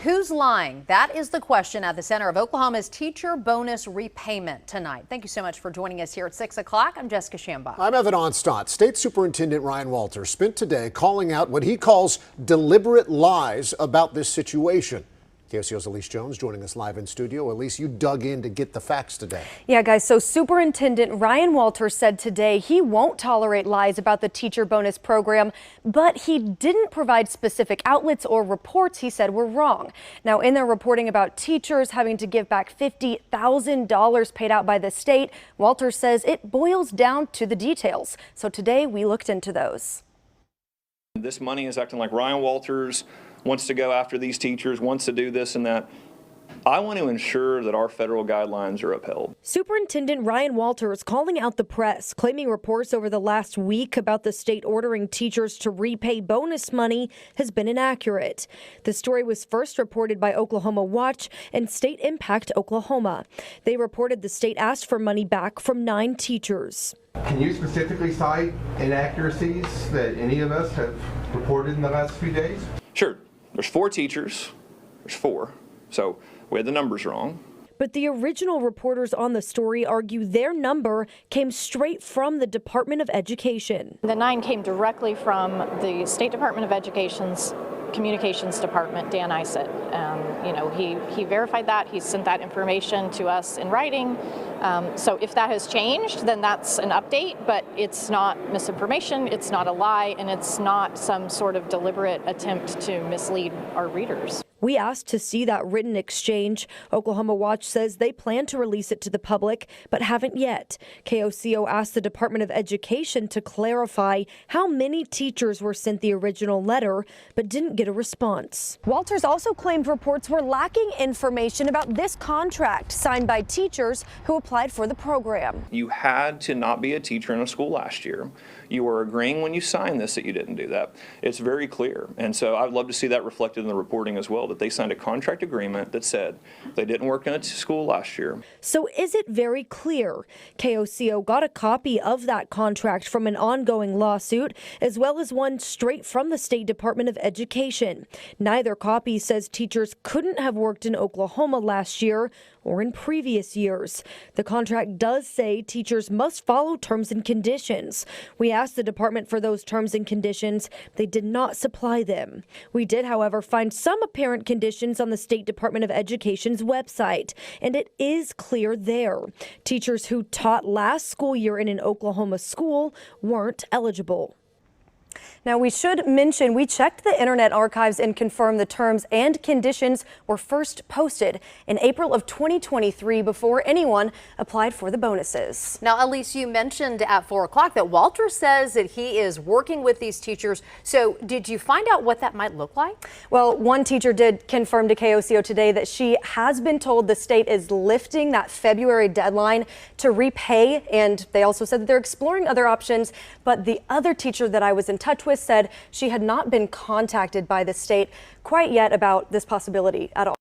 Who's lying? That is the question at the center of Oklahoma's teacher bonus repayment tonight. Thank you so much for joining us here at 6 o'clock. I'm Jessica Shambach. I'm Evan Onstott. State Superintendent Ryan Walters spent today calling out what he calls deliberate lies about this situation. KOCO's Elise Jones joining us live in studio. Elise, you dug in to get the facts today. Yeah, guys, so Superintendent Ryan Walters said today he won't tolerate lies about the teacher bonus program, but he didn't provide specific outlets or reports he said were wrong. Now, in their reporting about teachers having to give back $50,000 paid out by the state, Walters says it boils down to the details. So today we looked into those. This money is acting like Ryan Walters wants to go after these teachers, wants to do this and that. I want to ensure that our federal guidelines are upheld. Superintendent Ryan Walters calling out the press, claiming reports over the last week about the state ordering teachers to repay bonus money has been inaccurate. The story was first reported by Oklahoma Watch and State Impact Oklahoma. They reported the state asked for money back from 9 teachers. Can you specifically cite inaccuracies that any of us have reported in the last few days? Sure. There's 4 teachers. There's 4. So we had the numbers wrong. But the original reporters on the story argue their number came straight from the Department of Education. The 9 came directly from the State Department of Education's Communications Department, Dan Isett. He verified that. He sent that information to us in writing. So if that has changed, then that's an update, but it's not misinformation, it's not a lie, and it's not some sort of deliberate attempt to mislead our readers. We asked to see that written exchange. Oklahoma Watch says they plan to release it to the public, but haven't yet. KOCO asked the Department of Education to clarify how many teachers were sent the original letter, but didn't get a response. Walters also claimed reports were lacking information about this contract signed by teachers who applied for the program. You had to not be a teacher in a school last year. You were agreeing when you signed this that you didn't do that. It's very clear. And so I'd love to see that reflected in the reporting as well, that they signed a contract agreement that said they didn't work in a school last year. So is it very clear? KOCO got a copy of that contract from an ongoing lawsuit, as well as one straight from the State Department of Education. Neither copy says teachers couldn't have worked in Oklahoma last year or in previous years. The contract does say teachers must follow terms and conditions. We asked the department for those terms and conditions. They did not supply them. We did, however, find some apparent conditions on the State Department of Education's website, and it is clear there. Teachers who taught last school year in an Oklahoma school weren't eligible. Now, we should mention we checked the Internet Archives and confirmed the terms and conditions were first posted in April of 2023 before anyone applied for the bonuses. Now, Elise, you mentioned at 4 o'clock that Walter says that he is working with these teachers. So did you find out what that might look like? Well, one teacher did confirm to KOCO today that she has been told the state is lifting that February deadline to repay, and they also said that they're exploring other options. But the other teacher that I was in touch with said she had not been contacted by the state quite yet about this possibility at all.